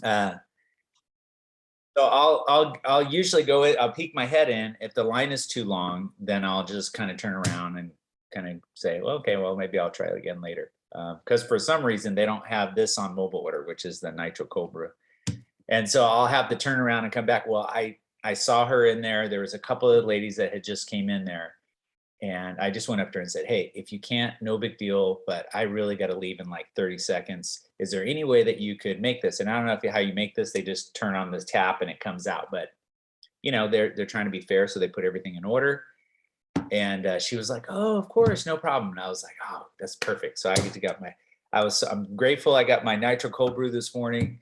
Uh, so I'll usually go in, I'll peek my head in. If the line is too long, then I'll just kind of turn around and kind of say, well, okay, well, maybe I'll try it again later. Because for some reason they don't have this on mobile order, which is the Nitro Cobra. And so I'll have to turn around and come back. Well, I saw her in there. There was a couple of ladies that had just came in there. And I just went up to her and said, hey, if you can't, no big deal, but I really got to leave in like 30 seconds. Is there any way that you could make this? And I don't know how you make this. They just turn on this tap and it comes out. But they're trying to be fair, so they put everything in order. And she was like, oh, of course, no problem. And I was like, oh, that's perfect. So I get to get I'm grateful I got my Nitro Cold Brew this morning.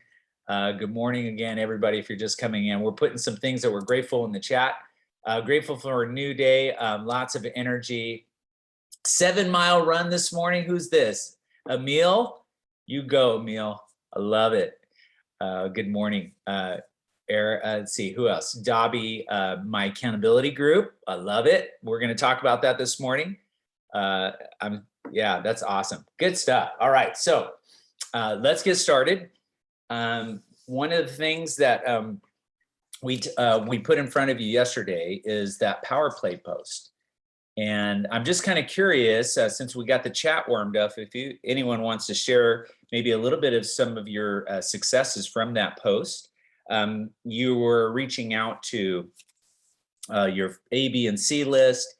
Good morning again, everybody. If you're just coming in, we're putting some things that we're grateful in the chat. Grateful for a new day, lots of energy. 7-mile run this morning. Who's this? Emil? You go, Emil. I love it. Good morning. Let's see, who else? Dobby, my accountability group. I love it. We're going to talk about that this morning. Yeah, that's awesome. Good stuff. All right, so let's get started. One of the things that we put in front of you yesterday is that power play post. And I'm just kind of curious, since we got the chat warmed up, if anyone wants to share maybe a little bit of some of your successes from that post. You were reaching out to your A, B, and C list,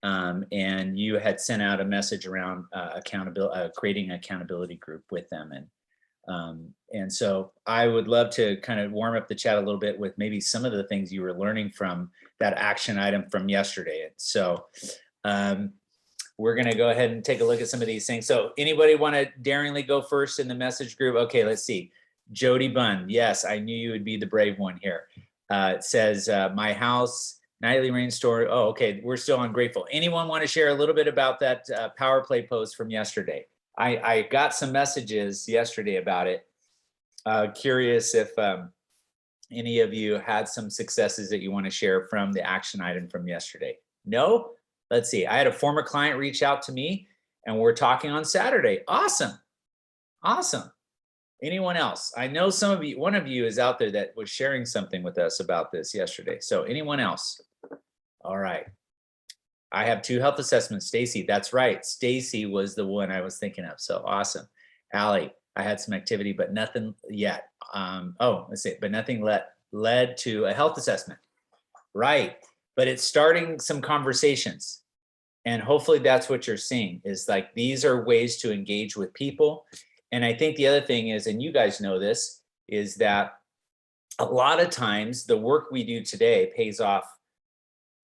and you had sent out a message around accountability, creating an accountability group with them. And so I would love to kind of warm up the chat a little bit with maybe some of the things you were learning from that action item from yesterday. So we're going to go ahead and take a look at some of these things. So anybody want to daringly go first in the message group? Okay, let's see. Jody Bunn. Yes, I knew you would be the brave one here. It says, my house, nightly rain story. Oh, okay. We're still on grateful. Anyone want to share a little bit about that power play post from yesterday? I got some messages yesterday about it. Curious if any of you had some successes that you want to share from the action item from yesterday. No? Let's see. I had a former client reach out to me and we're talking on Saturday. Awesome. Awesome. Anyone else? I know some of you, one of you is out there that was sharing something with us about this yesterday. So anyone else? All right. I have 2 health assessments. Stacy, that's right. Stacy was the one I was thinking of. So awesome. Allie, I had some activity, but nothing yet. Let's see. But nothing led to a health assessment. Right. But it's starting some conversations. And hopefully that's what you're seeing, is like, these are ways to engage with people. And I think the other thing is, and you guys know this, is that a lot of times the work we do today pays off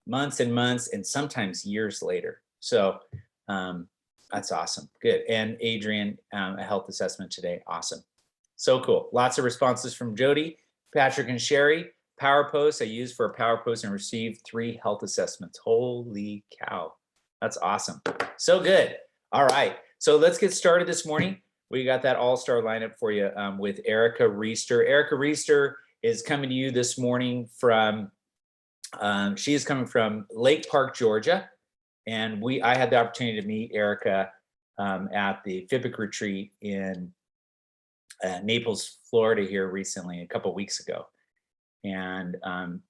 months and months and sometimes years later. So that's awesome. Good. And Adrian, a health assessment today. Awesome. So cool. Lots of responses from Jody, Patrick, and Sherry. Power post I used for a power post and received 3 health assessments. Holy cow. That's awesome. So good. All right. So let's get started this morning. We got that all-star lineup for you with Erika Reister. Erika Reister is coming to you this morning from, she is coming from Lake Park, Georgia. And I had the opportunity to meet Erika at the FIBC retreat in Naples, Florida here recently, a couple of weeks ago. And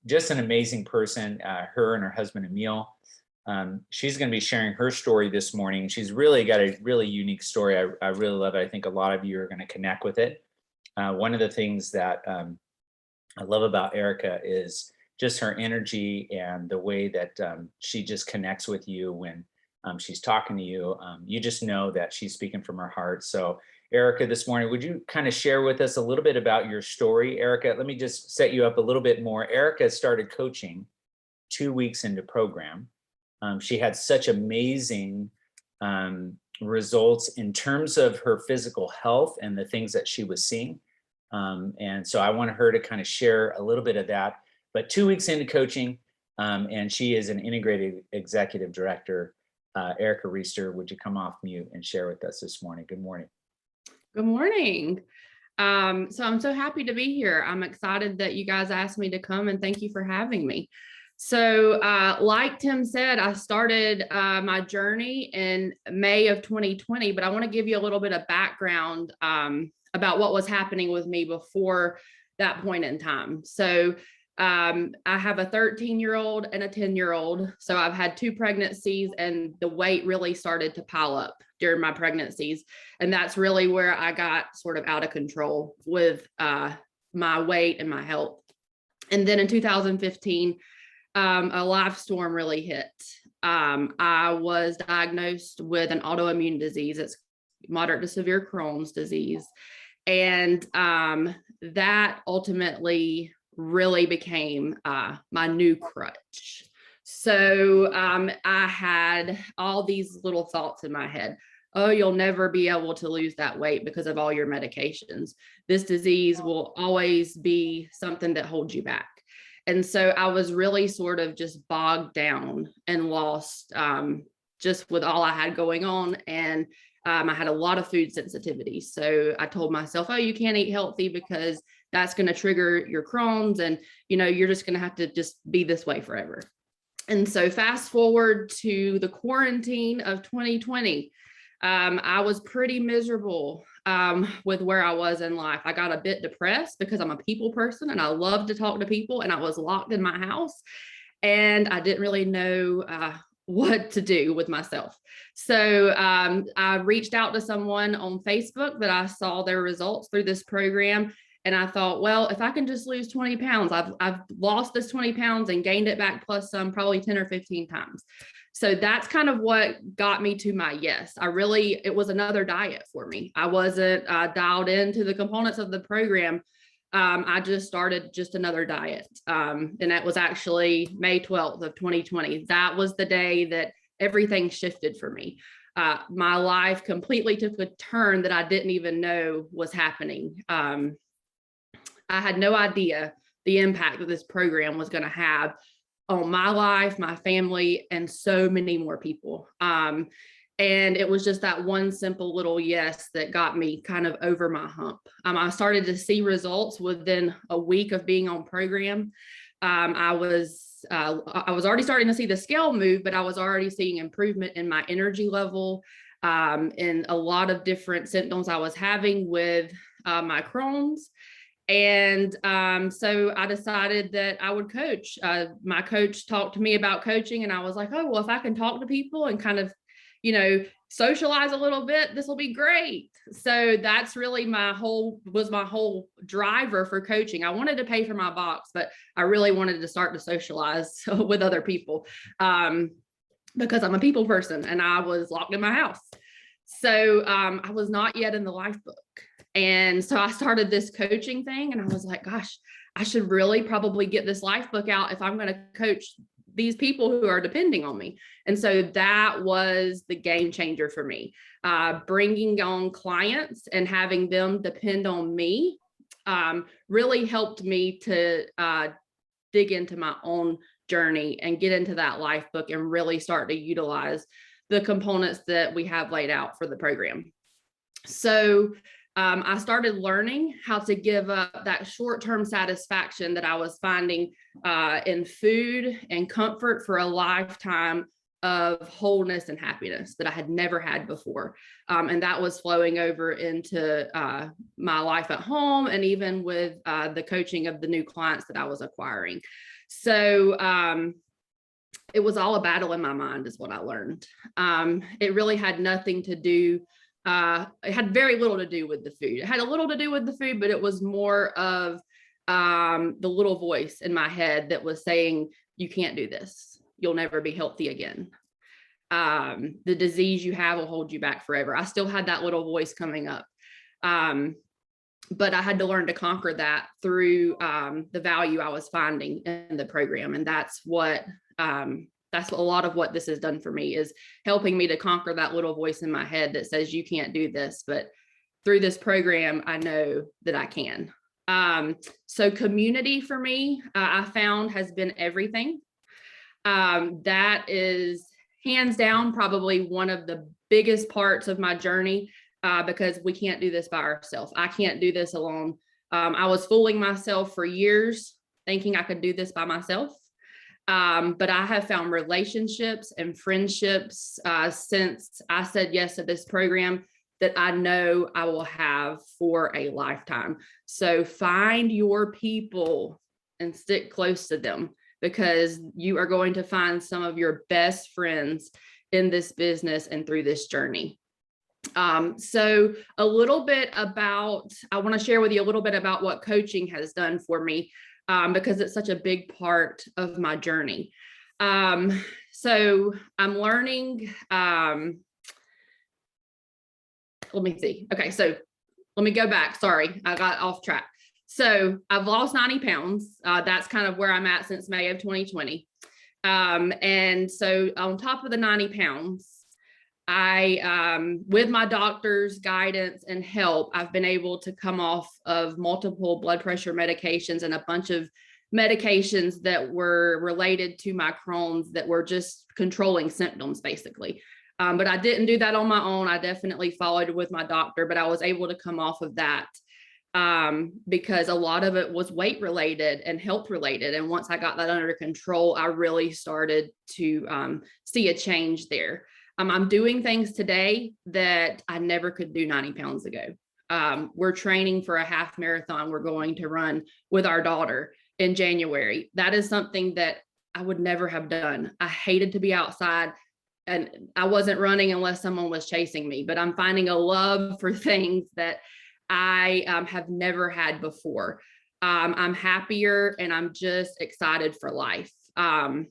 just an amazing person, her and her husband, Emil. She's going to be sharing her story this morning. She's really got a really unique story. I really love it. I think a lot of you are going to connect with it. One of the things that I love about Erika is just her energy and the way that she just connects with you when she's talking to you. You just know that she's speaking from her heart. So Erika, this morning, would you kind of share with us a little bit about your story? Erika, let me just set you up a little bit more. Erika started coaching 2 weeks into program. She had such amazing results in terms of her physical health and the things that she was seeing. And so I wanted her to kind of share a little bit of that. But 2 weeks into coaching, and she is an integrated executive director. Erika Reister, would you come off mute and share with us this morning? Good morning. Good morning. So I'm so happy to be here. I'm excited that you guys asked me to come, and thank you for having me. So like Tim said, I started my journey in May of 2020, but I want to give you a little bit of background about what was happening with me before that point in time. So I have a 13-year-old and a 10-year-old. So I've had 2 pregnancies, and the weight really started to pile up during my pregnancies. And that's really where I got sort of out of control with my weight and my health. And then in 2015, a life storm really hit. I was diagnosed with an autoimmune disease. It's moderate to severe Crohn's disease. And that ultimately really became my new crutch. So I had all these little thoughts in my head. Oh, you'll never be able to lose that weight because of all your medications. This disease will always be something that holds you back. And so I was really sort of just bogged down and lost just with all I had going on. And I had a lot of food sensitivity. So I told myself, oh, you can't eat healthy because that's going to trigger your Crohn's, and, you know, you're just going to have to just be this way forever. And so fast forward to the quarantine of 2020, I was pretty miserable with where I was in life. I got a bit depressed because I'm a people person and I love to talk to people, and I was locked in my house and I didn't really know what to do with myself. So I reached out to someone on Facebook that I saw their results through this program. And I thought, well, if I can just lose 20 pounds, I've lost this 20 pounds and gained it back plus some, probably 10 or 15 times. So that's kind of what got me to my yes. It was another diet for me. I wasn't dialed into the components of the program. I just started just another diet. And that was actually May 12th of 2020. That was the day that everything shifted for me. My life completely took a turn that I didn't even know was happening. I had no idea the impact that this program was going to have on my life, my family, and so many more people. And it was just that one simple little yes that got me kind of over my hump. I started to see results within a week of being on program. I was already starting to see the scale move, but I was already seeing improvement in my energy level, and a lot of different symptoms I was having with my Crohn's. And so I decided that I would coach. My coach talked to me about coaching, and I was like, oh, well, if I can talk to people and kind of, socialize a little bit, this will be great. So that's really my whole driver for coaching. I wanted to pay for my box, but I really wanted to start to socialize with other people because I'm a people person and I was locked in my house. So I was not yet in the life book. And so I started this coaching thing, and I was like, gosh, I should really probably get this life book out if I'm going to coach these people who are depending on me. And so that was the game changer for me. Bringing on clients and having them depend on me really helped me to dig into my own journey and get into that life book and really start to utilize the components that we have laid out for the program. So I started learning how to give up that short-term satisfaction that I was finding in food and comfort for a lifetime of wholeness and happiness that I had never had before. And that was flowing over into my life at home and even with the coaching of the new clients that I was acquiring. So it was all a battle in my mind is what I learned. It really had nothing to do it had very little to do with the food. It had a little to do with the food, but it was more of the little voice in my head that was saying, you can't do this. You'll never be healthy again. The disease you have will hold you back forever. I still had that little voice coming up. But I had to learn to conquer that through the value I was finding in the program. And that's what a lot of what this has done for me, is helping me to conquer that little voice in my head that says you can't do this. But through this program, I know that I can. So community for me, I found has been everything. That is hands down probably one of the biggest parts of my journey, because we can't do this by ourselves. I can't do this alone. I was fooling myself for years thinking I could do this by myself. But I have found relationships and friendships since I said yes to this program that I know I will have for a lifetime. So find your people and stick close to them, because you are going to find some of your best friends in this business and through this journey. So a little bit about, I want to share with you a little bit about what coaching has done for me, because it's such a big part of my journey. So I'm learning, let me see. Okay, so let me go back. Sorry, I got off track. So I've lost 90 pounds. That's kind of where I'm at since May of 2020. And so on top of the 90 pounds, with my doctor's guidance and help, I've been able to come off of multiple blood pressure medications and a bunch of medications that were related to my Crohn's that were just controlling symptoms, basically. But I didn't do that on my own. I definitely followed with my doctor, but I was able to come off of that because a lot of it was weight related and health related. And once I got that under control, I really started to see a change there. I'm doing things today that I never could do 90 pounds ago. We're training for a half marathon we're going to run with our daughter in January. That is something that I would never have done. I hated to be outside, and I wasn't running unless someone was chasing me, but I'm finding a love for things that I have never had before. I'm happier and I'm just excited for life. And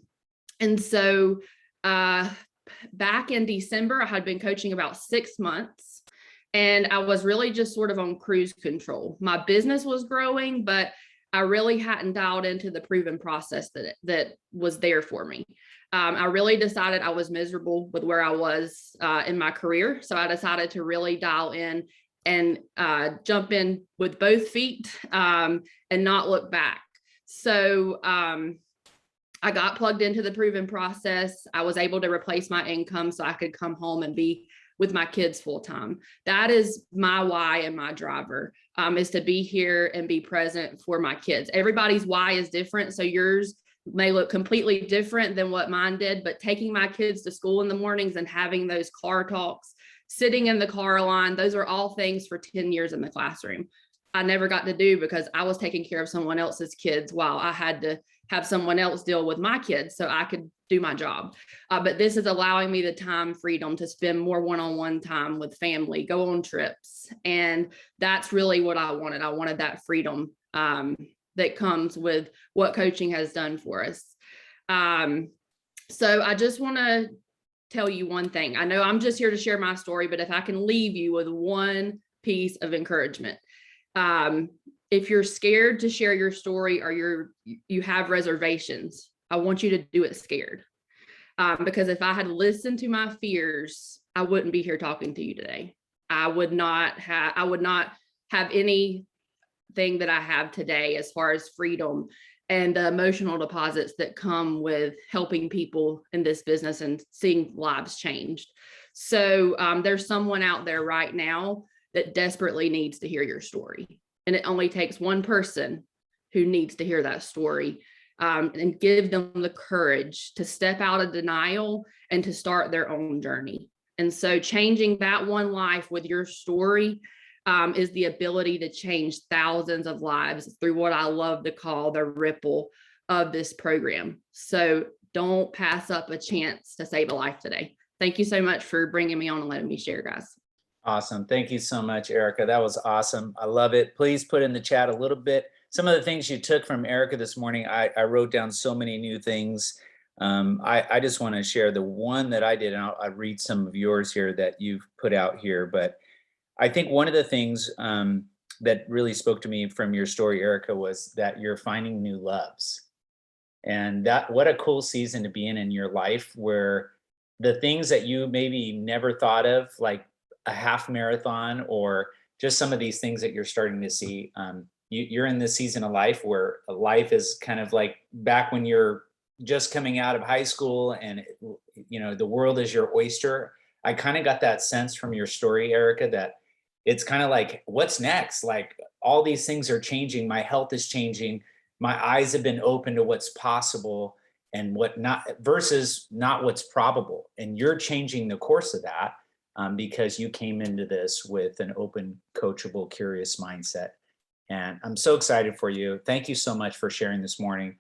so back in December, I had been coaching about 6 months, and I was really just sort of on cruise control. My business was growing, but I really hadn't dialed into the proven process that was there for me. I really decided I was miserable with where I was in my career. So I decided to really dial in and jump in with both feet and not look back. So I got plugged into the proven process. I was able to replace my income so I could come home and be with my kids full time. That is my why and my driver, is to be here and be present for my kids. Everybody's why is different. So yours may look completely different than what mine did, but taking my kids to school in the mornings and having those car talks, sitting in the car line, those are all things for 10 years in the classroom I never got to do because I was taking care of someone else's kids while I had to have someone else deal with my kids so I could do my job. But this is allowing me the time freedom to spend more one-on-one time with family, go on trips. And that's really what I wanted. I wanted that freedom that comes with what coaching has done for us. So I just want to tell you one thing. I know I'm just here to share my story, but if I can leave you with one piece of encouragement, if you're scared to share your story or you have reservations, I want you to do it scared. Because if I had listened to my fears, I wouldn't be here talking to you today. I would not have anything that I have today as far as freedom and the emotional deposits that come with helping people in this business and seeing lives changed. So there's someone out there right now that desperately needs to hear your story. And it only takes one person who needs to hear that story and give them the courage to step out of denial and to start their own journey. And so changing that one life with your story is the ability to change thousands of lives through what I love to call the ripple of this program. So don't pass up a chance to save a life today. Thank you so much for bringing me on and letting me share, guys. Awesome. Thank you so much, Erika. That was awesome. I love it. Please put in the chat a little bit. Some of the things you took from Erika this morning, I wrote down so many new things. I just want to share the one that I did, and I'll read some of yours here that you've put out here. But I think one of the things that really spoke to me from your story, Erika, was that you're finding new loves. And that, what a cool season to be in your life, where the things that you maybe never thought of, like a half marathon or just some of these things that you're starting to see, you're in this season of life where life is kind of like back when you're just coming out of high school and the world is your oyster. I kind of got that sense from your story, Erika, that it's kind of like, what's next? Like all these things are changing. My health is changing. My eyes have been open to what's possible and what not versus not what's probable. And you're changing the course of that. because you came into this with an open, coachable, curious mindset. And I'm so excited for you. Thank you so much for sharing this morning.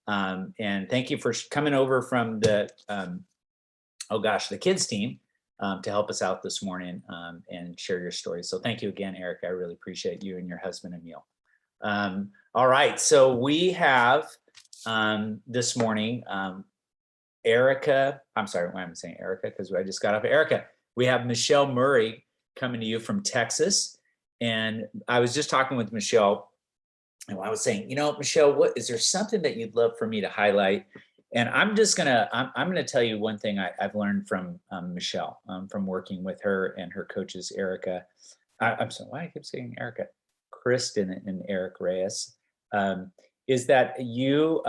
And thank you for coming over from the, the kids team to help us out this morning and share your story. So thank you again, Erika. I really appreciate you and your husband, Emil. All right, so we have this morning, Erika, I'm sorry, why am I saying Erika? Because I just got off Erika. We have Michelle Murray coming to you from Texas. And I was just talking with Michelle, and I was saying, Michelle, what is there something that you'd love for me to highlight? And I'm gonna tell you one thing I've learned from Michelle, from working with her and her coaches, Erika. I'm sorry, why I keep saying Erika? Kristen and Eric Reyes, is that you,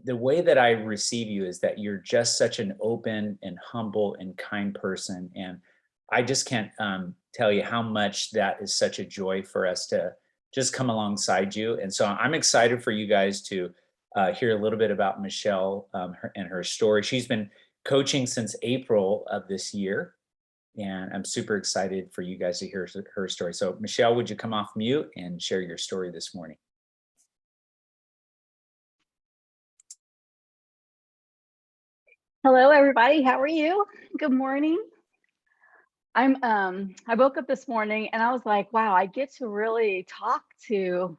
the way that I receive you is that you're just such an open and humble and kind person. And I just can't tell you how much that is such a joy for us to just come alongside you. And so I'm excited for you guys to hear a little bit about Michelle and her story. She's been coaching since April of this year. And I'm super excited for you guys to hear her story. So Michelle, would you come off mute and share your story this morning? Hello, everybody. How are you? Good morning. I woke up this morning and I was like, wow, I get to really talk to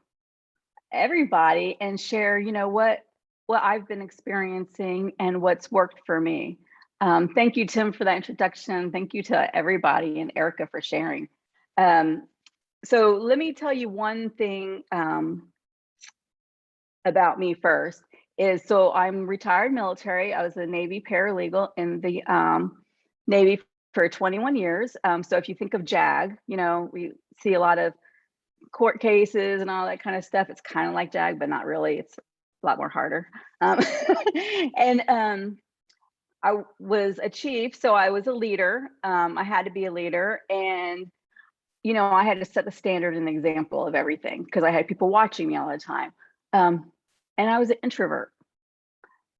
everybody and share, what I've been experiencing and what's worked for me. Thank you, Tim, for that introduction. Thank you to everybody and Erika for sharing. So let me tell you one thing about me first. So I'm retired military. I was a Navy paralegal in the Navy for 21 years. So if you think of JAG, we see a lot of court cases and all that kind of stuff. It's kind of like JAG, but not really. It's a lot more harder. And I was a chief, so I was a leader. I had to be a leader, and I had to set the standard and the example of everything because I had people watching me all the time. And I was an introvert.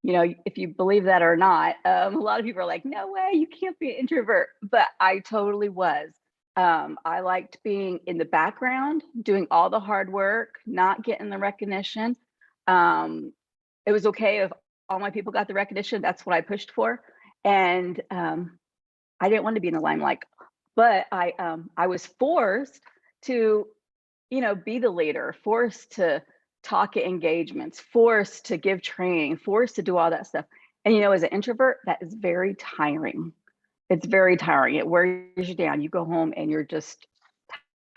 If you believe that or not, a lot of people are like, no way, you can't be an introvert. But I totally was. I liked being in the background, doing all the hard work, not getting the recognition. It was okay if all my people got the recognition. That's what I pushed for. And I didn't want to be in the limelight. But I was forced to, be the leader, forced to talk at engagements, forced to give training, forced to do all that stuff. And as an introvert, that is very tiring. It's very tiring. It wears you down. You go home and you're just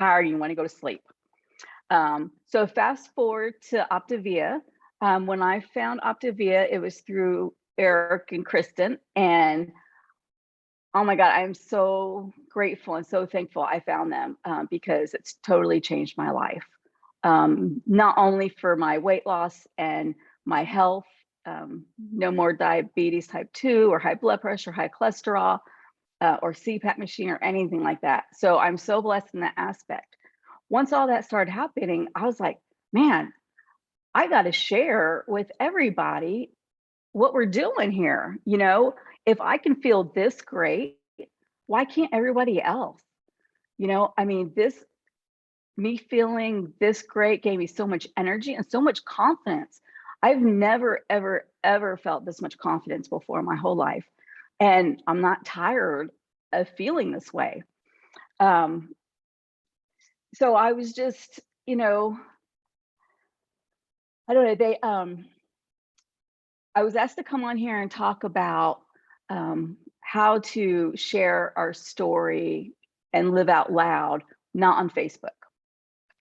tired and you want to go to sleep. So fast forward to Optavia. When I found Optavia, it was through Eric and Kristen. And oh my God, I'm so grateful and so thankful I found them because it's totally changed my life. Not only for my weight loss and my health, no more diabetes type 2 or high blood pressure, high cholesterol, or CPAP machine or anything like that. So I'm so blessed in that aspect. Once all that started happening, I was like, man, I got to share with everybody what we're doing here. If I can feel this great, why can't everybody else? Me feeling this great gave me so much energy and so much confidence. I've never, ever, ever felt this much confidence before in my whole life. And I'm not tired of feeling this way. So I was just, I don't know, I was asked to come on here and talk about how to share our story and live out loud, not on Facebook.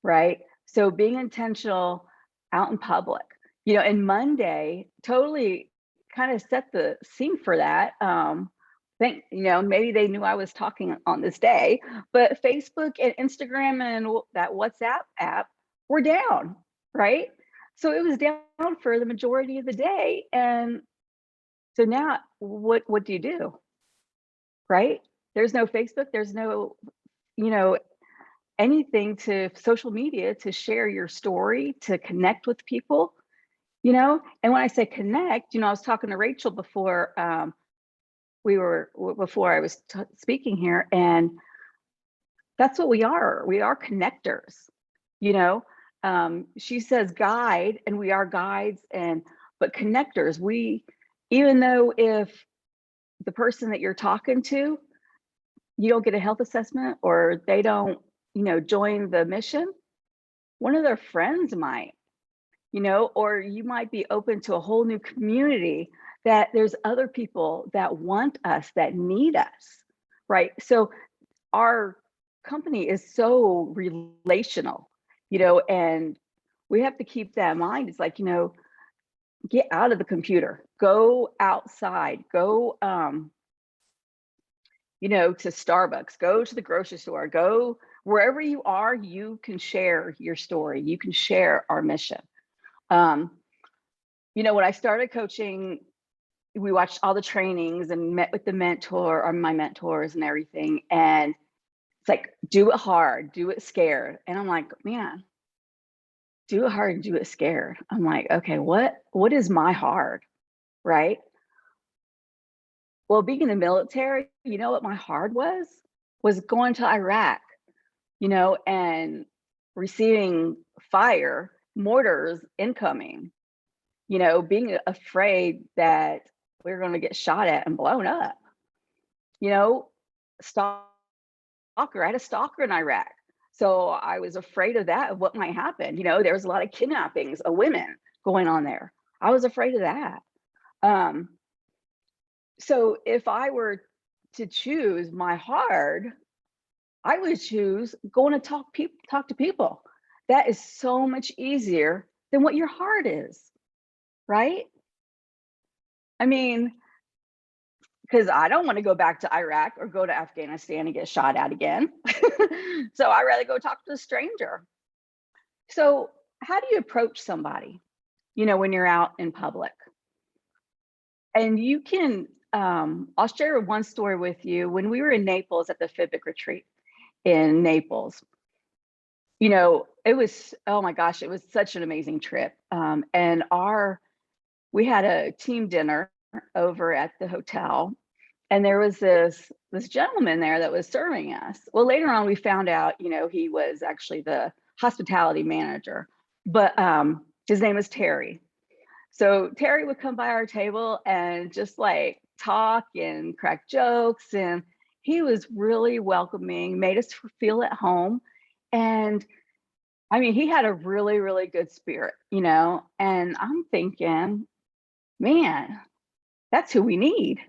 Right? So being intentional out in public, and Monday totally kind of set the scene for that. Maybe they knew I was talking on this day, but Facebook and Instagram and that WhatsApp app were down, right? So it was down for the majority of the day. And so now what do you do? Right? There's no Facebook, there's no, anything to social media to share your story, to connect with people, and when I say connect, I was talking to Rachel before before I was speaking here, and that's what we are. We are connectors, you know. She says guide, and we are guides, but connectors. Even though if the person that you're talking to, you don't get a health assessment or they don't, join the mission, one of their friends might, or you might be open to a whole new community that there's other people that want us, that need us, right? So our company is so relational, and we have to keep that in mind. It's like, get out of the computer, go outside, go, to Starbucks, go to the grocery store, go wherever you are, you can share your story. You can share our mission. When I started coaching, we watched all the trainings and met with the mentor or my mentors and everything. And it's like, do it hard, do it scared. And I'm like, man, do it hard and do it scared. I'm like, okay, what is my hard, right? Well, being in the military, you know what my hard was going to Iraq, and receiving fire, mortars incoming, being afraid that we were going to get shot at and blown up, stalker. I had a stalker in Iraq. So I was afraid of that, of what might happen. There was a lot of kidnappings of women going on there. I was afraid of that. So if I were to choose my hard, I would choose going to talk to people. That is so much easier than what your heart is, right? I mean, because I don't want to go back to Iraq or go to Afghanistan and get shot at again. So I'd rather go talk to a stranger. So how do you approach somebody, when you're out in public? And you can, I'll share one story with you. When we were in Naples at the FIBC retreat in Naples, it was, oh my gosh, it was such an amazing trip. And we had a team dinner over at the hotel, and there was this gentleman there that was serving us. Well, later on we found out, he was actually the hospitality manager, but his name is Terry. So Terry would come by our table and just like talk and crack jokes, and he was really welcoming, made us feel at home. And I mean, he had a really, really good spirit, and I'm thinking, man, that's who we need,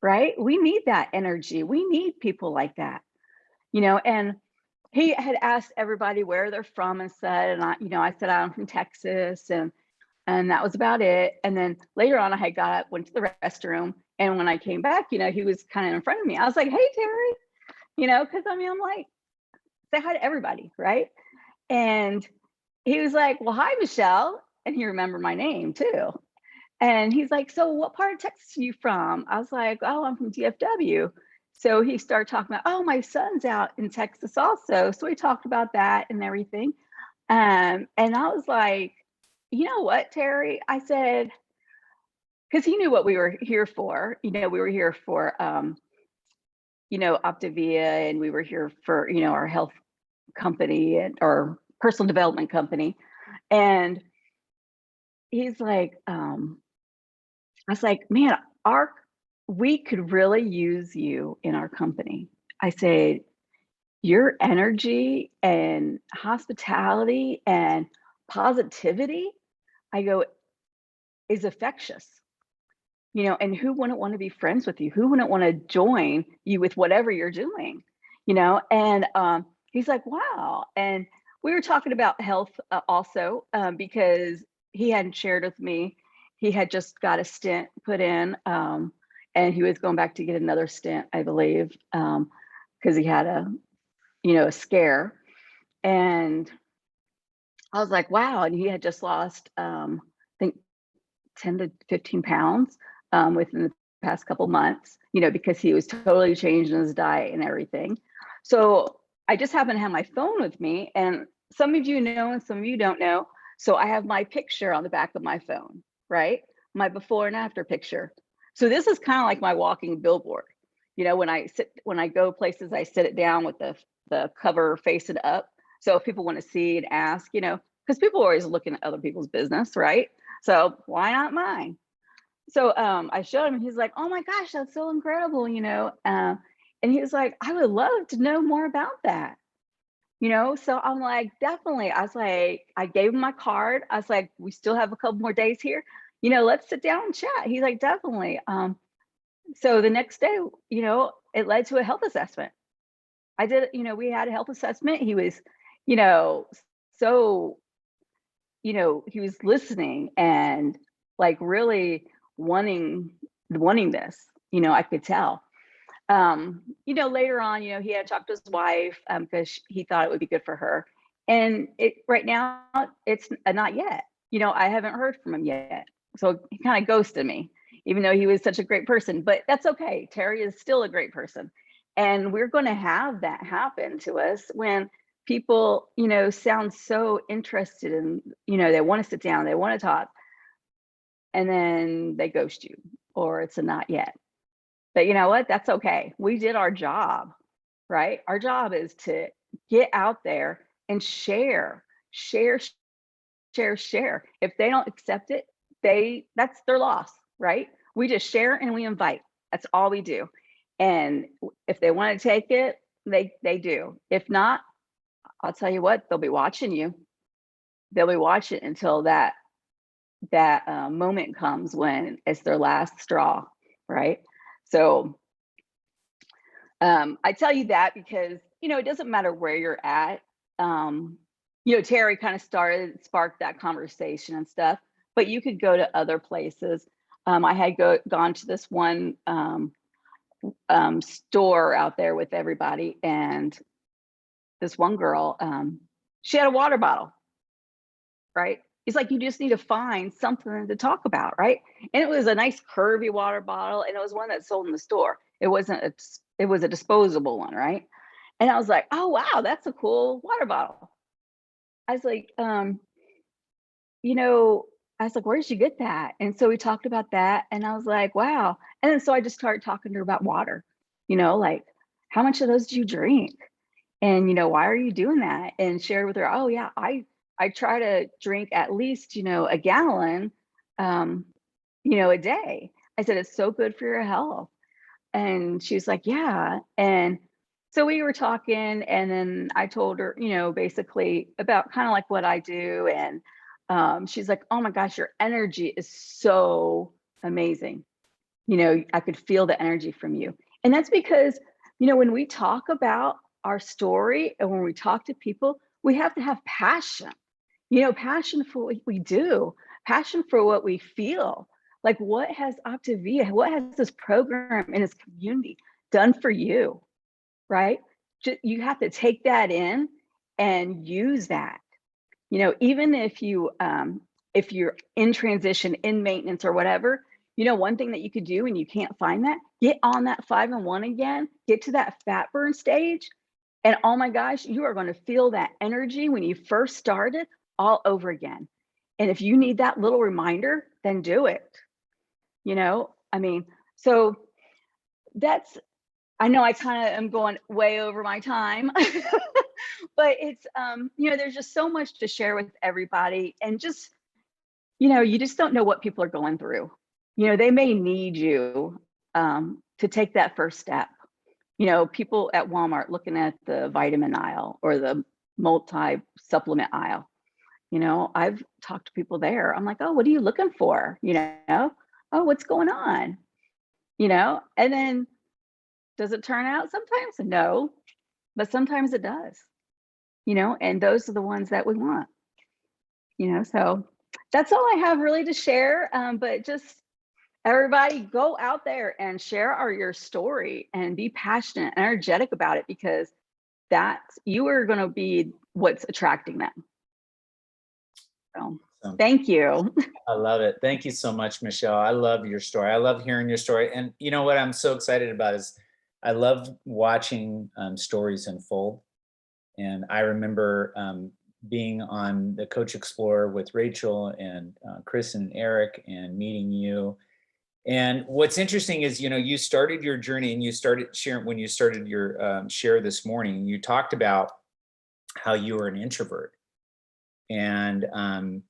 right? We need that energy. We need people like that, and he had asked everybody where they're from and said, and I said, I'm from Texas, and that was about it. And then later on, I had got up, went to the restroom, and when I came back, he was kind of in front of me. I was like, hey, Terry, because I'm like, say hi to everybody, right? And he was like, well, hi, Michelle. And he remembered my name too. And he's like, so what part of Texas are you from? I was like, oh, I'm from DFW. So he started talking about, oh, my son's out in Texas also. So we talked about that and everything. And I was like, you know what, Terry? I said, because he knew what we were here for. We were here for, Optavia, and we were here for, our health company and or personal development company. And he's like, I was like, man, we could really use you in our company. I said, your energy and hospitality and positivity, I go, is infectious, and who wouldn't want to be friends with you? Who wouldn't want to join you with whatever you're doing, and he's like, wow. And we were talking about health also, because he hadn't shared with me. He had just got a stent put in, and he was going back to get another stent, I believe, because he had a scare. And I was like, wow. And he had just lost, I think 10 to 15 pounds within the past couple months, because he was totally changing his diet and everything. So I just happen to have my phone with me, and some of you know, and some of you don't know. So I have my picture on the back of my phone, right? My before and after picture. So this is kind of like my walking billboard. You know, when I go places, I sit it down with the cover facing up. So if people want to see and ask, you know, because people are always looking at other people's business, right? So why not mine? So I showed him, he's like, oh my gosh, that's so incredible, you know. And he was like, I would love to know more about that, you know. So I'm like, definitely. I was like, I gave him my card. I was like, we still have a couple more days here, you know, let's sit down and chat. He's like, definitely. So the next day, you know, it led to a health assessment. I did, you know, we had a health assessment. He was, you know, so, you know, he was listening and like really wanting this, you know, I could tell. You know, later on, you know, he had talked to his wife because he thought it would be good for her. And it right now, it's not yet. You know, I haven't heard from him yet. So he kind of ghosted me, even though he was such a great person. But that's okay. Terry is still a great person. And we're going to have that happen to us when people, you know, sound so interested in, you know, they want to sit down, they want to talk, and then they ghost you, or it's a not yet. But you know what? That's okay. We did our job, right? Our job is to get out there and share, share. If they don't accept it, that's their loss, right? We just share and we invite. That's all we do. And if they want to take it, they do. If not, I'll tell you what, they'll be watching you. They'll be watching until that moment comes when it's their last straw, right? So I tell you that because, you know, it doesn't matter where you're at. You know, Terry kind of sparked that conversation and stuff, but you could go to other places. I had gone to this one store out there with everybody, and this one girl, she had a water bottle, right? It's like, you just need to find something to talk about, right? And it was a nice curvy water bottle, and it was one that sold in the store. It was a disposable one, right? And I was like, oh wow, that's a cool water bottle. I was like, you know, I was like, where did you get that? And so we talked about that, and I was like, wow. And then so I just started talking to her about water, you know, like, how much of those do you drink? And, you know, why are you doing that? And shared with her, oh yeah, I try to drink at least, you know, a gallon, you know, a day. I said, it's so good for your health. And she's like, yeah. And so we were talking, and then I told her, you know, basically about kind of like what I do. And she's like, oh my gosh, your energy is so amazing. You know, I could feel the energy from you. And that's because, you know, when we talk about our story and when we talk to people, we have to have passion, you know, passion for what we do, passion for what we feel. Like, what has Optavia, what has this program and its community done for you, right? You have to take that in and use that. You know, even if you're in transition, in maintenance or whatever, you know, one thing that you could do when you can't find that, get on that 5 and 1 again, get to that fat burn stage. And oh my gosh, you are going to feel that energy when you first started all over again. And if you need that little reminder, then do it. You know, I mean, so that's, I know I kind of am going way over my time, but it's, you know, there's just so much to share with everybody. And just, you know, you just don't know what people are going through. You know, they may need you to take that first step. You know, people at Walmart looking at the vitamin aisle or the multi supplement aisle. You know, I've talked to people there. I'm like, oh, what are you looking for? You know, oh, what's going on? You know, and then does it turn out sometimes? No, but sometimes it does, you know, and those are the ones that we want, you know. So that's all I have really to share. But just everybody go out there and share your story and be passionate, energetic about it, because you are going to be what's attracting them. So thank you. I love it. Thank you so much, Michelle. I love your story. I love hearing your story. And you know what I'm so excited about is I love watching stories unfold. And I remember being on the Coach Explorer with Rachel and Chris and Eric and meeting you. And what's interesting is, you started your journey and you started sharing when you started your share this morning, you talked about how you were an introvert. And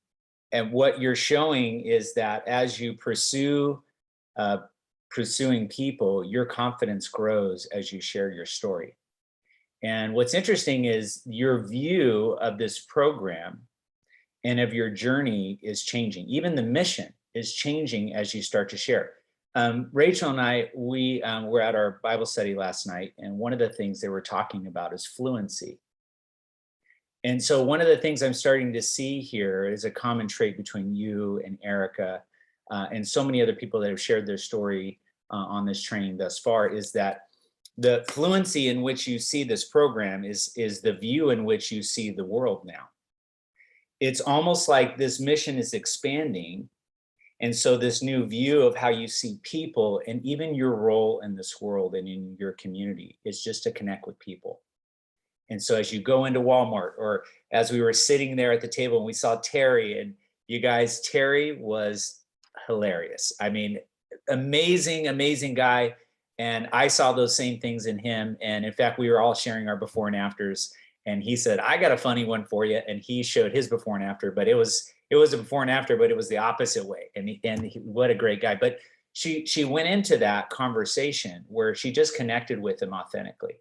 what you're showing is that as you pursue pursuing people, your confidence grows as you share your story. And what's interesting is your view of this program and of your journey is changing. Even the mission is changing as you start to share. Rachel and I, we were at our Bible study last night, and one of the things they were talking about is fluency. And so one of the things I'm starting to see here is a common trait between you and Erika and so many other people that have shared their story on this training thus far, is that the fluency in which you see this program is the view in which you see the world now. It's almost like this mission is expanding. And so this new view of how you see people and even your role in this world and in your community is just to connect with people. And so as you go into Walmart, or as we were sitting there at the table and we saw Terry, and you guys, Terry was hilarious. I mean, amazing, amazing guy. And I saw those same things in him. And in fact, we were all sharing our before and afters. And he said, I got a funny one for you. And he showed his before and after, but it was a before and after, but it was the opposite way. What a great guy. But she went into that conversation where she just connected with him authentically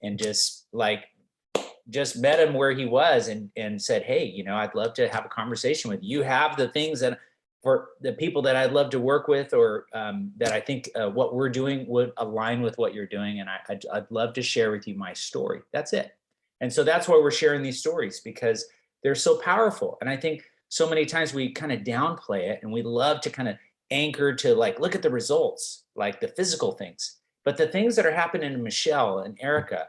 and just met him where he was and said, hey, I'd love to have a conversation with you. You have the things that for the people that I'd love to work with, or that I think what we're doing would align with what you're doing. And I'd love to share with you my story. That's it. And so that's why we're sharing these stories, because they're so powerful. And I think so many times we kind of downplay it, and we love to kind of anchor to look at the results, like the physical things. But the things that are happening to Michelle and Erika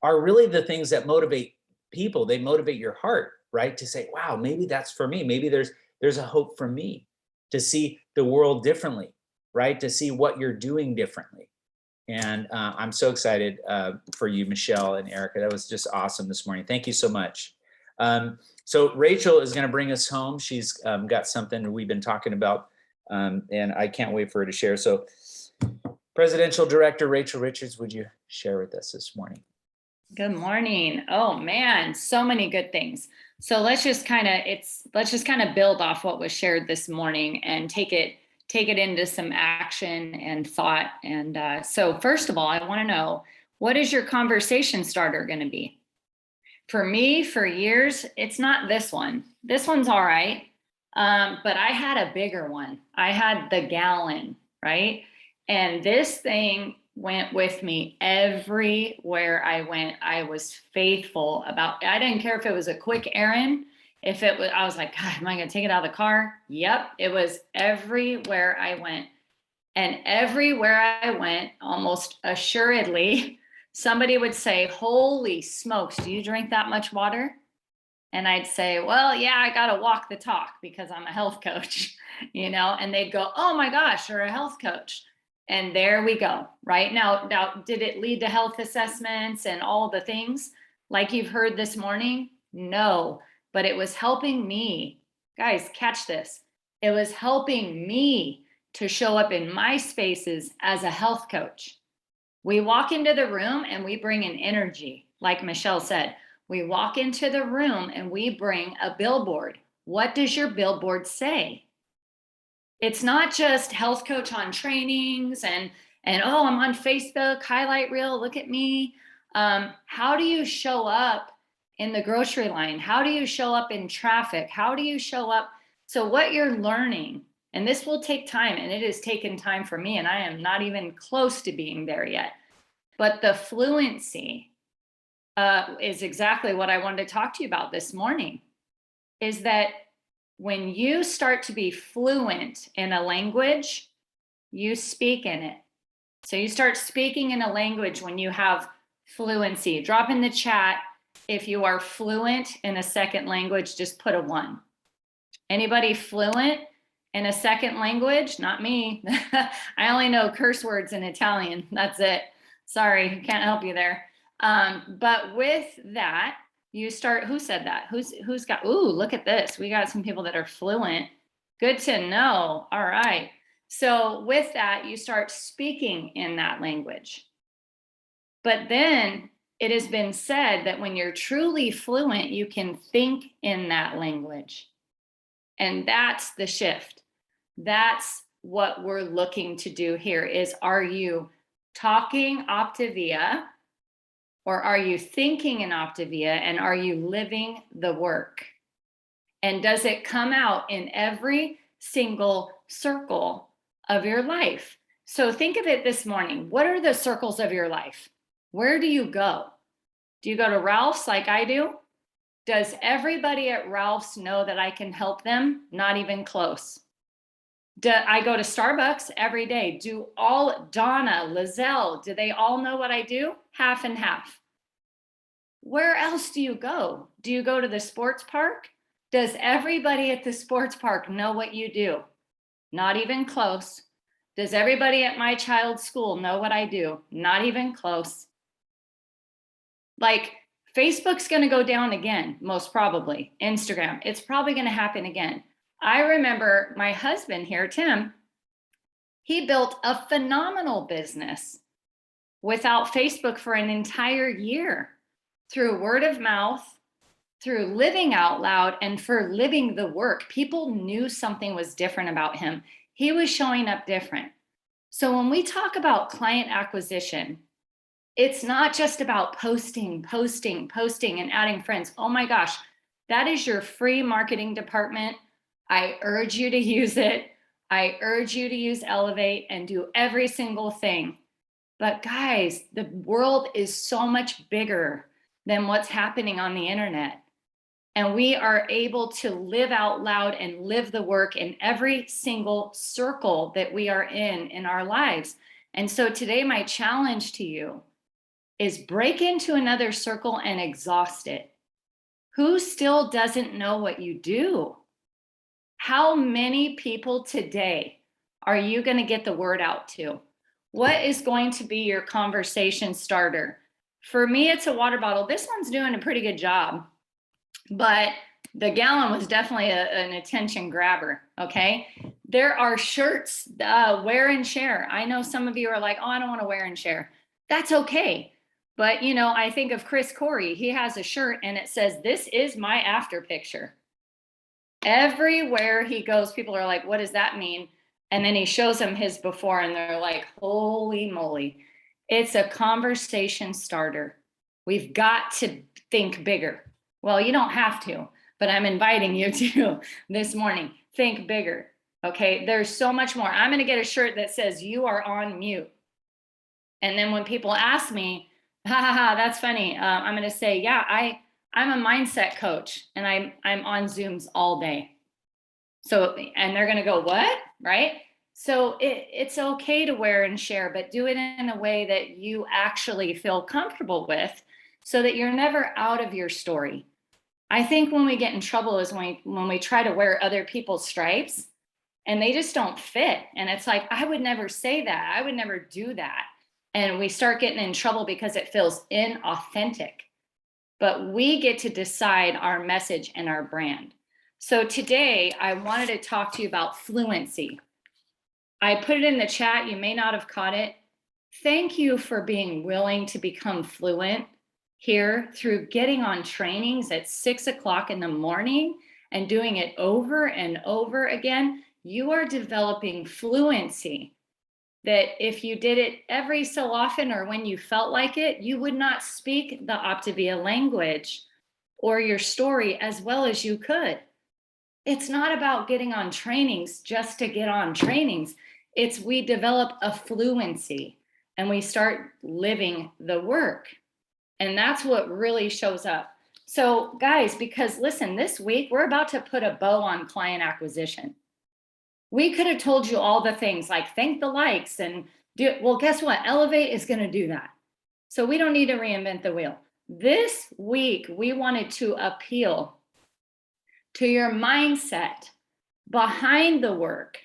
are really the things that motivate people. They motivate your heart, right? To say, wow, maybe that's for me. Maybe there's a hope for me to see the world differently, right? To see what you're doing differently. And I'm so excited for you, Michelle and Erika. That was just awesome this morning. Thank you so much. So Rachel is going to bring us home. She's got something we've been talking about, and I can't wait for her to share. So Presidential Director Rachel Richards, would you share with us this morning? Good morning. Oh man, so many good things. So let's just kind of build off what was shared this morning and take it into some action and thought. And so first of all, I want to know, what is your conversation starter going to be? For me, for years, it's not this one. This one's all right. But I had a bigger one. I had the gallon, right? And this thing went with me everywhere I went. I was faithful I didn't care if it was a quick errand. I was like, God, am I going to take it out of the car? Yep. It was everywhere I went. And everywhere I went, almost assuredly, somebody would say, holy smokes, do you drink that much water? And I'd say, well, yeah, I got to walk the talk because I'm a health coach, and they'd go, oh my gosh, you're a health coach. And there we go, right? Now, did it lead to health assessments and all the things like you've heard this morning? No, but it was helping me. Guys, catch this. It was helping me to show up in my spaces as a health coach. We walk into the room and we bring an energy, like Michelle said. We walk into the room and we bring a billboard. What does your billboard say? It's not just health coach on trainings and oh, I'm on Facebook, highlight reel, look at me. How do you show up in the grocery line? How do you show up in traffic? How do you show up? So what you're learning, and this will take time, and it has taken time for me, and I am not even close to being there yet. But the fluency is exactly what I wanted to talk to you about this morning, is that when you start to be fluent in a language, you speak in it. So you start speaking in a language when you have fluency. Drop in the chat if you are fluent in a second language, just put a 1. Anybody fluent in a second language? Not me. I only know curse words in Italian. That's it. Sorry, can't help you there. But with that, you start, who said that? Who's got, ooh, look at this. We got some people that are fluent. Good to know. All right. So with that, you start speaking in that language. But then it has been said that when you're truly fluent, you can think in that language. And that's the shift. That's what we're looking to do here is, are you talking Optavia, or are you thinking in Optavia, and are you living the work? And does it come out in every single circle of your life? So think of it this morning. What are the circles of your life? Where do you go? Do you go to Ralph's like I do? Does everybody at Ralph's know that I can help them? Not even close. I go to Starbucks every day. Do all, Donna, Lizelle, do they all know what I do? Half and half. Where else do you go? Do you go to the sports park? Does everybody at the sports park know what you do? Not even close. Does everybody at my child's school know what I do? Not even close. Like, Facebook's going to go down again, most probably. Instagram, it's probably going to happen again. I remember my husband here, Tim, he built a phenomenal business without Facebook for an entire year through word of mouth, through living out loud, and for living the work. People knew something was different about him. He was showing up different. So when we talk about client acquisition, it's not just about posting, and adding friends. Oh my gosh, that is your free marketing department. I urge you to use it. I urge you to use Elevate and do every single thing. But guys, the world is so much bigger than what's happening on the internet. And we are able to live out loud and live the work in every single circle that we are in our lives. And so today, my challenge to you is break into another circle and exhaust it. Who still doesn't know what you do? How many people today are you going to get the word out to? What is going to be your conversation starter? For me, it's a water bottle. This one's doing a pretty good job, but the gallon was definitely an attention grabber, okay? There are shirts, wear and share. I know some of you are like, oh, I don't want to wear and share. That's okay. But, you know, I think of Chris Corey. He has a shirt and it says, this is my after picture. Everywhere he goes, people are like, what does that mean? And then he shows them his before and they're like, holy moly. It's a conversation starter. We've got to think bigger. Well, you don't have to, but I'm inviting you to this morning. Think bigger. Okay, there's so much more. I'm going to get a shirt that says you are on mute. And then when people ask me, that's funny. I'm going to say, yeah, I'm a mindset coach and I'm on Zooms all day. So, and they're going to go, what? Right? So it's okay to wear and share, but do it in a way that you actually feel comfortable with so that you're never out of your story. I think when we get in trouble is when we try to wear other people's stripes and they just don't fit. And it's like, I would never say that. I would never do that. And we start getting in trouble because it feels inauthentic. But we get to decide our message and our brand. So today I wanted to talk to you about fluency. I put it in the chat. You may not have caught it. Thank you for being willing to become fluent here through getting on trainings at 6 o'clock in the morning and doing it over and over again. You are developing fluency that if you did it every so often or when you felt like it, you would not speak the Optavia language or your story as well as you could. It's not about getting on trainings just to get on trainings. It's we develop a fluency and we start living the work. And that's what really shows up. So guys, because listen, this week we're about to put a bow on client acquisition. We could have told you all the things like thank the likes and do it. Well, guess what? Elevate is going to do that. So we don't need to reinvent the wheel. This week, we wanted to appeal to your mindset behind the work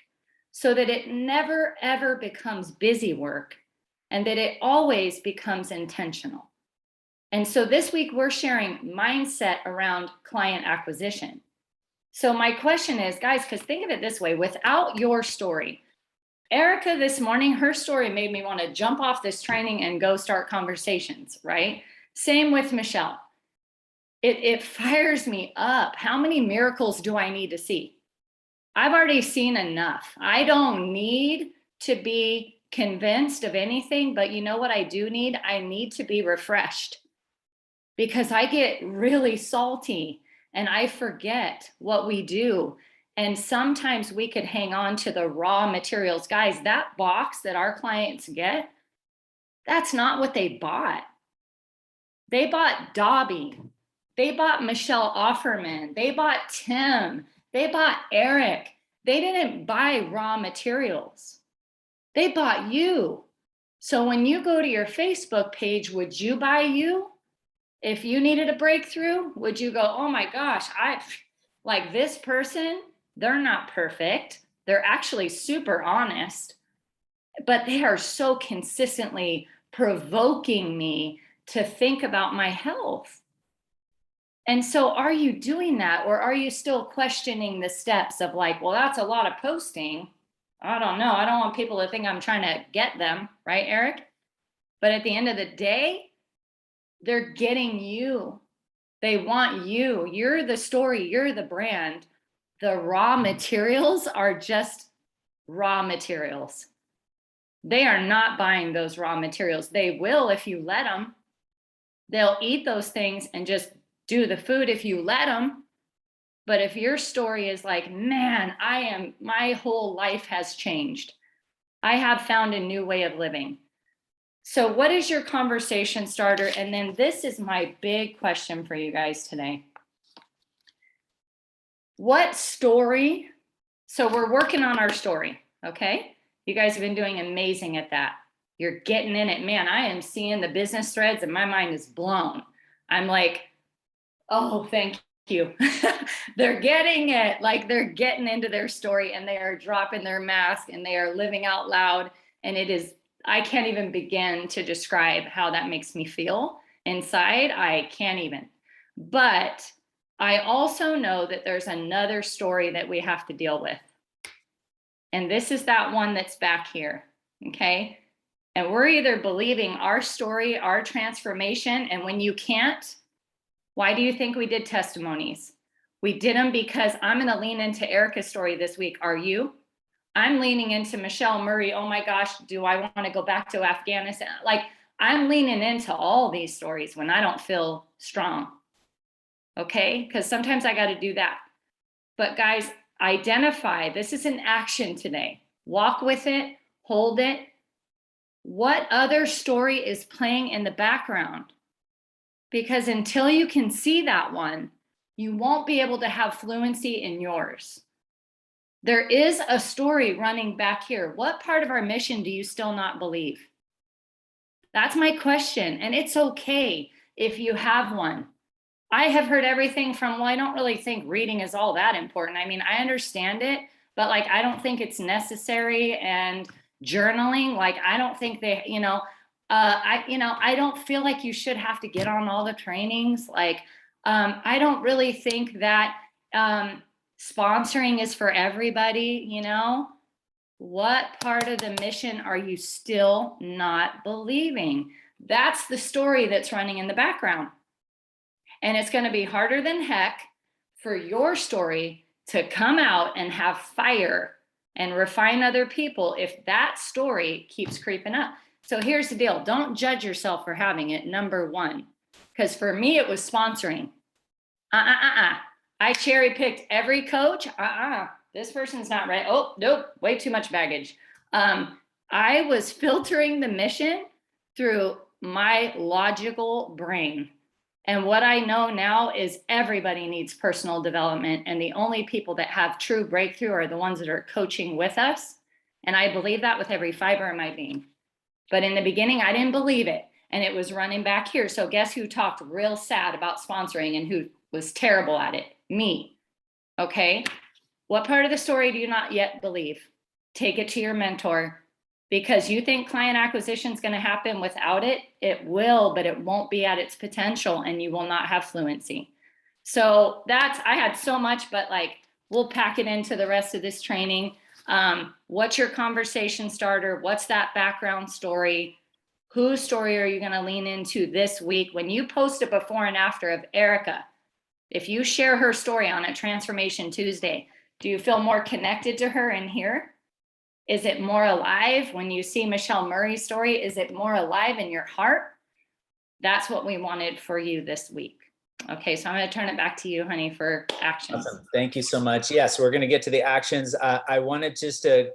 so that it never, ever becomes busy work and that it always becomes intentional. And so this week, we're sharing mindset around client acquisition. So my question is, guys, because think of it this way, without your story, Erika this morning, her story made me want to jump off this training and go start conversations, right? Same with Michelle. It fires me up. How many miracles do I need to see? I've already seen enough. I don't need to be convinced of anything, but you know what I do need? I need to be refreshed, because I get really salty and I forget what we do. And sometimes we could hang on to the raw materials. Guys, that box that our clients get, that's not what they bought. They bought Dobby. They bought Michelle Offerman. They bought Tim. They bought Eric. They didn't buy raw materials. They bought you. So when you go to your Facebook page, would you buy you? If you needed a breakthrough, would you go, oh my gosh, I like this person, they're not perfect. They're actually super honest, but they are so consistently provoking me to think about my health. And so are you doing that, or are you still questioning the steps of like, well, that's a lot of posting. I don't know. I don't want people to think I'm trying to get them, right, Eric? But at the end of the day, they're getting you. They want you. You're the story. You're the brand. The raw materials are just raw materials. They are not buying those raw materials. They will if you let them. They'll eat those things and just do the food if you let them. But if your story is like, man, my whole life has changed. I have found a new way of living. So what is your conversation starter? And then this is my big question for you guys today. What story? So we're working on our story, okay? You guys have been doing amazing at that. You're getting in it. Man, I am seeing the business threads and my mind is blown. I'm like, oh, thank you. They're getting it. Like they're getting into their story and they are dropping their mask and they are living out loud. And it is, I can't even begin to describe how that makes me feel inside. I can't even. But I also know that there's another story that we have to deal with. And this is that one that's back here, okay? And we're either believing our story, our transformation, and when you can't, why do you think we did testimonies? We did them because I'm going to lean into Erika's story this week. Are you? I'm leaning into Michelle Murray. Oh my gosh, do I want to go back to Afghanistan? Like I'm leaning into all these stories when I don't feel strong. Okay? Because sometimes I got to do that. But guys, identify. This is an action today. Walk with it, hold it. What other story is playing in the background? Because until you can see that one, you won't be able to have fluency in yours. There is a story running back here. What part of our mission do you still not believe? That's my question. And it's okay if you have one. I have heard everything from, well, I don't really think reading is all that important. I mean, I understand it, but like, I don't think it's necessary. And journaling, like, I don't think they, I don't feel like you should have to get on all the trainings. Like, I don't really think that sponsoring is for everybody, What part of the mission are you still not believing? That's the story that's running in the background. And it's going to be harder than heck for your story to come out and have fire and refine other people if that story keeps creeping up. So here's the deal. Don't judge yourself for having it, number one. Because for me, it was sponsoring. I cherry picked every coach. This person's not right. Oh, nope, way too much baggage. I was filtering the mission through my logical brain. And what I know now is everybody needs personal development. And the only people that have true breakthrough are the ones that are coaching with us. And I believe that with every fiber of my being. But in the beginning, I didn't believe it. And it was running back here. So guess who talked real sad about sponsoring and who was terrible at it? Me. Okay. What part of the story do you not yet believe? Take it to your mentor. Because you think client acquisition is going to happen without it. It will, but it won't be at its potential and you will not have fluency. So I had so much, but like we'll pack it into the rest of this training. What's your conversation starter? What's that background story? Whose story are you going to lean into this week? When you post a before and after of Erika, if you share her story on a Transformation Tuesday, do you feel more connected to her in here? Is it more alive when you see Michelle Murray's story? Is it more alive in your heart? That's what we wanted for you this week. Okay, so I'm going to turn it back to you, honey, for actions. Awesome. Thank you so much. Yes, we're going to get to the actions. I wanted just to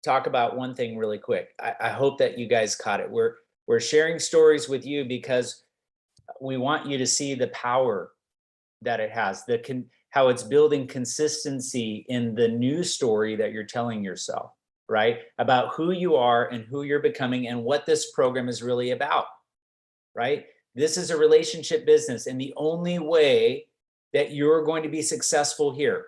talk about one thing really quick. I hope that you guys caught it. We're sharing stories with you because we want you to see the power that it has, how it's building consistency in the new story that you're telling yourself, right? About who you are and who you're becoming and what this program is really about, right? This is a relationship business, and the only way that you're going to be successful here,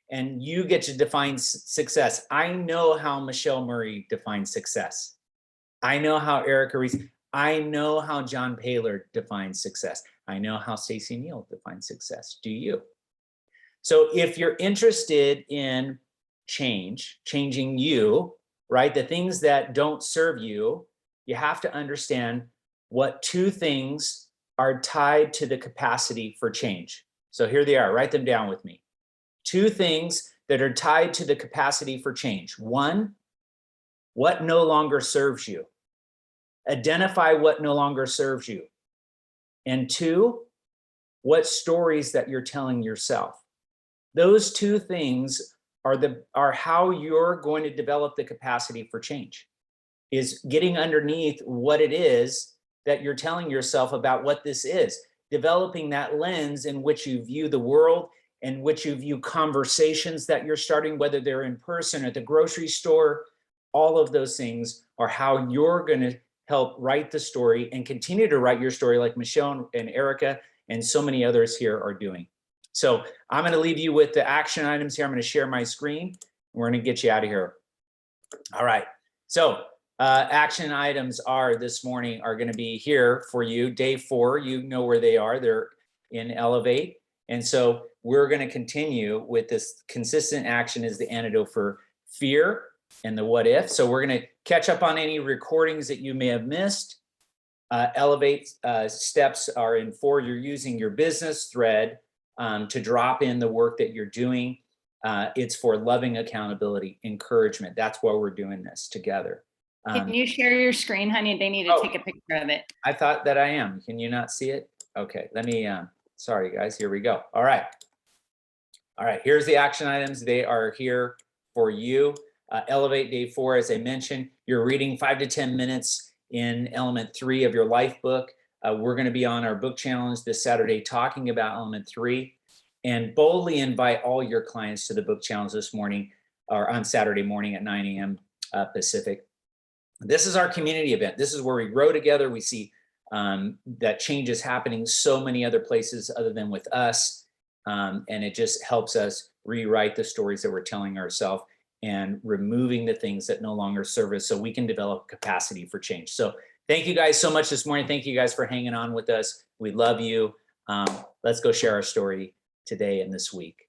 and you get to define success. I know how Michelle Murray defines success. I know how Erika Reister, I know how John Paylor defines success. I know how Stacey Neal defines success. Do you? So if you're interested in changing you, right? The things that don't serve you, you have to understand what two things are tied to the capacity for change. So here they are, write them down with me. Two things that are tied to the capacity for change. One, what no longer serves you. Identify what no longer serves you. And two, what stories that you're telling yourself. Those two things are how you're going to develop the capacity for change, is getting underneath what it is that you're telling yourself about what this is, developing that lens in which you view the world, in which you view conversations that you're starting, whether they're in person or at the grocery store. All of those things are how you're going to help write the story and continue to write your story like Michelle and Erika and so many others here are doing. So I'm going to leave you with the action items here. I'm going to share my screen. We're going to get you out of here. All right. So action items this morning are going to be here for you. Day 4, you know where they are. They're in Elevate. And so we're going to continue with this consistent action is the antidote for fear and the what if. So we're going to catch up on any recordings that you may have missed. Elevate steps are in 4. You're using your business thread to drop in the work that you're doing. It's for loving accountability, encouragement. That's why we're doing this together. Can you share your screen, honey? They need to take a picture of it. I thought that I am. Can you not see it? Okay, let me, sorry guys, here we go. All right. All right, here's the action items. They are here for you. Elevate Day 4, as I mentioned, you're reading 5 to 10 minutes in Element 3 of your life book. We're going to be on our book challenge this Saturday talking about Element 3, and boldly invite all your clients to the book challenge this morning or on Saturday morning at 9 a.m. Pacific. This is our community event. This is where we grow together. We see that change is happening so many other places other than with us. And it just helps us rewrite the stories that we're telling ourselves and removing the things that no longer serve us so we can develop capacity for change. So thank you guys so much this morning. Thank you guys for hanging on with us. We love you. Let's go share our story today and this week.